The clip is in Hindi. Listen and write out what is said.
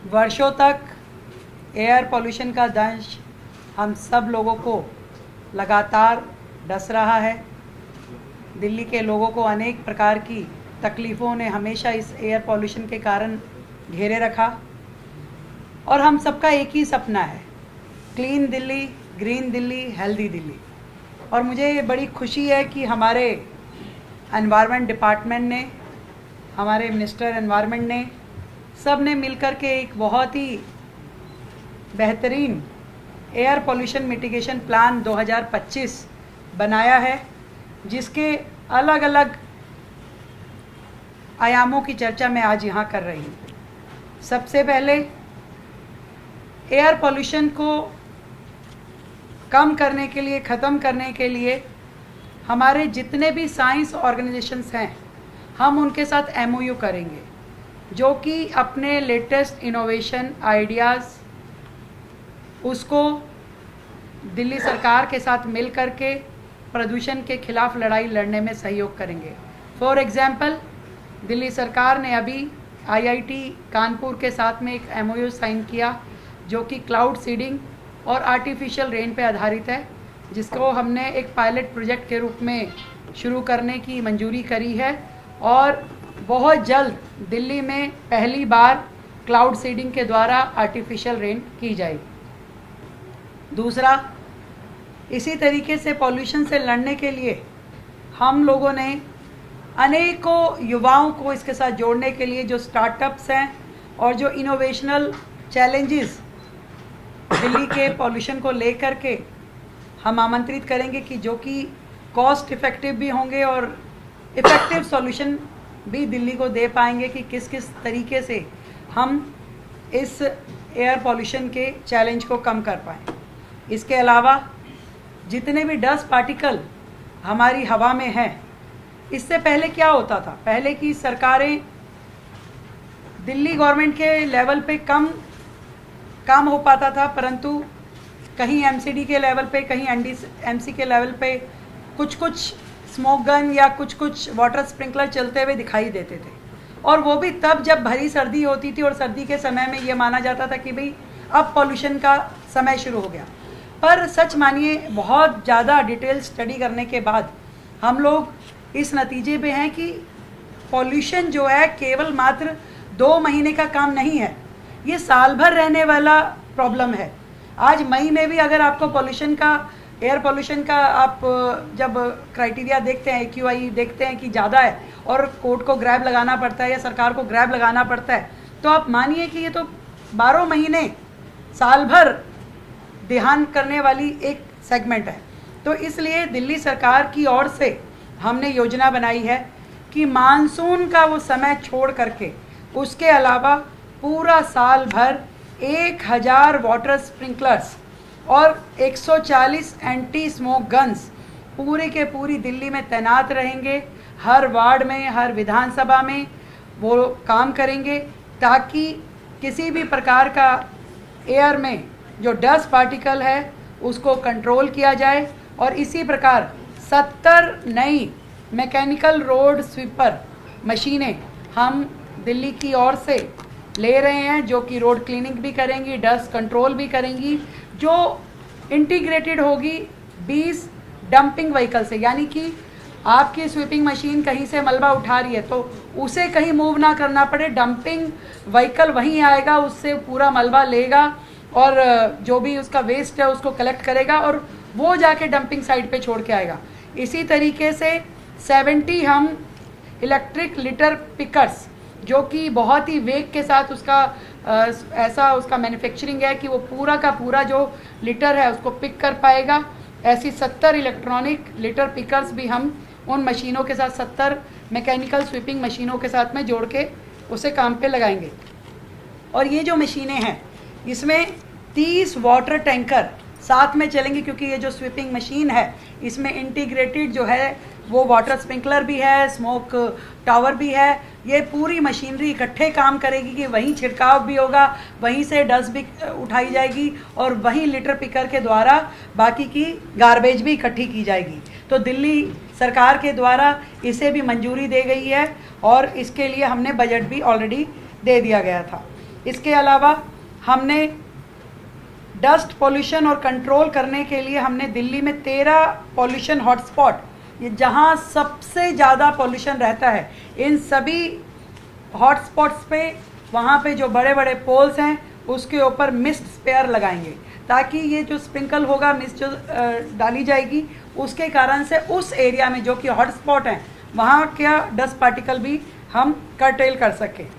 वर्षों तक एयर पोल्यूशन का दंश हम सब लोगों को लगातार डस रहा है। दिल्ली के लोगों को अनेक प्रकार की तकलीफ़ों ने हमेशा इस एयर पोल्यूशन के कारण घेरे रखा और हम सबका एक ही सपना है, clean Delhi, green Delhi, healthy Delhi. और मुझे बड़ी खुशी है कि हमारे एनवायरनमेंट डिपार्टमेंट ने, हमारे मिनिस्टर एनवायरनमेंट ने, सब ने मिलकर के एक बहुत ही बेहतरीन एयर पोल्यूशन मिटिगेशन प्लान 2025 बनाया है, जिसके अलग अलग आयामों की चर्चा मैं आज यहाँ कर रही हूँ। सबसे पहले एयर पोल्यूशन को कम करने के लिए, ख़त्म करने के लिए हमारे जितने भी साइंस ऑर्गेनाइजेशंस हैं, हम उनके साथ MOU करेंगे, जो कि अपने लेटेस्ट इनोवेशन आइडियाज़ उसको दिल्ली सरकार के साथ मिल कर के प्रदूषण के खिलाफ लड़ाई लड़ने में सहयोग करेंगे। फॉर एग्ज़ाम्पल, दिल्ली सरकार ने अभी IIT कानपुर के साथ में एक MOU साइन किया, जो कि क्लाउड सीडिंग और आर्टिफिशियल रेन पे आधारित है, जिसको हमने एक पायलट प्रोजेक्ट के रूप में शुरू करने की मंजूरी करी है और बहुत जल्द दिल्ली में पहली बार क्लाउड सीडिंग के द्वारा आर्टिफिशियल रेन की जाएगी। दूसरा, इसी तरीके से पॉल्यूशन से लड़ने के लिए हम लोगों ने अनेकों युवाओं को इसके साथ जोड़ने के लिए जो स्टार्टअप्स हैं और जो इनोवेशनल चैलेंजेस दिल्ली के पॉल्यूशन को लेकर के हम आमंत्रित करेंगे, कि जो कि कॉस्ट इफ़ेक्टिव भी होंगे और इफ़ेक्टिव सॉल्यूशन भी दिल्ली को दे पाएंगे कि किस किस तरीके से हम इस एयर पॉल्यूशन के चैलेंज को कम कर पाएँ। इसके अलावा जितने भी डस्ट पार्टिकल हमारी हवा में हैं, इससे पहले क्या होता था, पहले की सरकारें दिल्ली गवर्नमेंट के लेवल पे कम काम हो पाता था, परंतु कहीं MCD के लेवल पे, कहीं NDMC के लेवल पे कुछ कुछ स्मोक गन या कुछ वाटर स्प्रिंकलर चलते हुए दिखाई देते थे, और वो भी तब जब भरी सर्दी होती थी और सर्दी के समय में ये माना जाता था कि भाई अब पॉल्यूशन का समय शुरू हो गया। पर सच मानिए, बहुत ज़्यादा डिटेल स्टडी करने के बाद हम लोग इस नतीजे पे हैं कि पॉल्यूशन जो है केवल मात्र 2 महीने का काम नहीं है, ये साल भर रहने वाला प्रॉब्लम है। आज मई में भी अगर आपको पॉल्यूशन का, एयर पॉल्यूशन का आप जब क्राइटेरिया देखते हैं, AQI देखते हैं कि ज़्यादा है और कोर्ट को ग्रैब लगाना पड़ता है या सरकार को ग्रैब लगाना पड़ता है, तो आप मानिए कि ये तो 12 महीने साल भर ध्यान करने वाली एक सेगमेंट है। तो इसलिए दिल्ली सरकार की ओर से हमने योजना बनाई है कि मानसून का वो समय छोड़ करके उसके अलावा पूरा साल भर 1000 वाटर स्प्रिंकलर्स और 140 एंटी स्मोक गन्स पूरे के पूरी दिल्ली में तैनात रहेंगे। हर वार्ड में, हर विधानसभा में वो काम करेंगे, ताकि किसी भी प्रकार का एयर में जो डस्ट पार्टिकल है उसको कंट्रोल किया जाए। और इसी प्रकार 70 नई मैकेनिकल रोड स्वीपर मशीनें हम दिल्ली की ओर से ले रहे हैं, जो कि रोड क्लीनिंग भी करेंगी, डस्ट कंट्रोल भी करेंगी, जो इंटीग्रेटेड होगी 20 डंपिंग व्हीकल से। यानी कि आपकी स्वीपिंग मशीन कहीं से मलबा उठा रही है तो उसे कहीं मूव ना करना पड़े, डंपिंग व्हीकल वहीं आएगा, उससे पूरा मलबा लेगा और जो भी उसका वेस्ट है उसको कलेक्ट करेगा और वो जाके डंपिंग साइट पे छोड़ के आएगा। इसी तरीके से 70 हम इलेक्ट्रिक लिटर पिकर्स, जो कि बहुत ही वेग के साथ उसका ऐसा उसका मैन्युफैक्चरिंग है कि वो पूरा का पूरा जो लिटर है उसको पिक कर पाएगा, ऐसी 70 इलेक्ट्रॉनिक लिटर पिकर्स भी हम उन मशीनों के साथ, 70 मैकेनिकल स्वीपिंग मशीनों के साथ में जोड़ के उसे काम पे लगाएंगे। और ये जो मशीनें हैं, इसमें 30 वाटर टैंकर साथ में चलेंगे, क्योंकि ये जो स्वीपिंग मशीन है इसमें इंटीग्रेटेड जो है वो वाटर स्प्रिंकलर भी है, स्मोक टावर भी है। ये पूरी मशीनरी इकट्ठे काम करेगी कि वहीं छिड़काव भी होगा, वहीं से डस्ट भी उठाई जाएगी और वहीं लिटर पिकर के द्वारा बाकी की गार्बेज भी इकट्ठी की जाएगी। तो दिल्ली सरकार के द्वारा इसे भी मंजूरी दे गई है और इसके लिए हमने बजट भी ऑलरेडी दे दिया गया था। इसके अलावा हमने डस्ट पोल्यूशन और कंट्रोल करने के लिए हमने दिल्ली में 13 पोल्यूशन हॉटस्पॉट, ये जहाँ सबसे ज़्यादा पोल्यूशन रहता है, इन सभी हॉटस्पॉट्स पे वहाँ पे जो बड़े बड़े पोल्स हैं उसके ऊपर मिस्ट स्पेयर लगाएंगे, ताकि ये जो स्प्रिंकल होगा, मिस्ट जो डाली जाएगी, उसके कारण से उस एरिया में जो कि हॉटस्पॉट हैं वहाँ क्या डस्ट पार्टिकल भी हम कर्टेल कर सकें।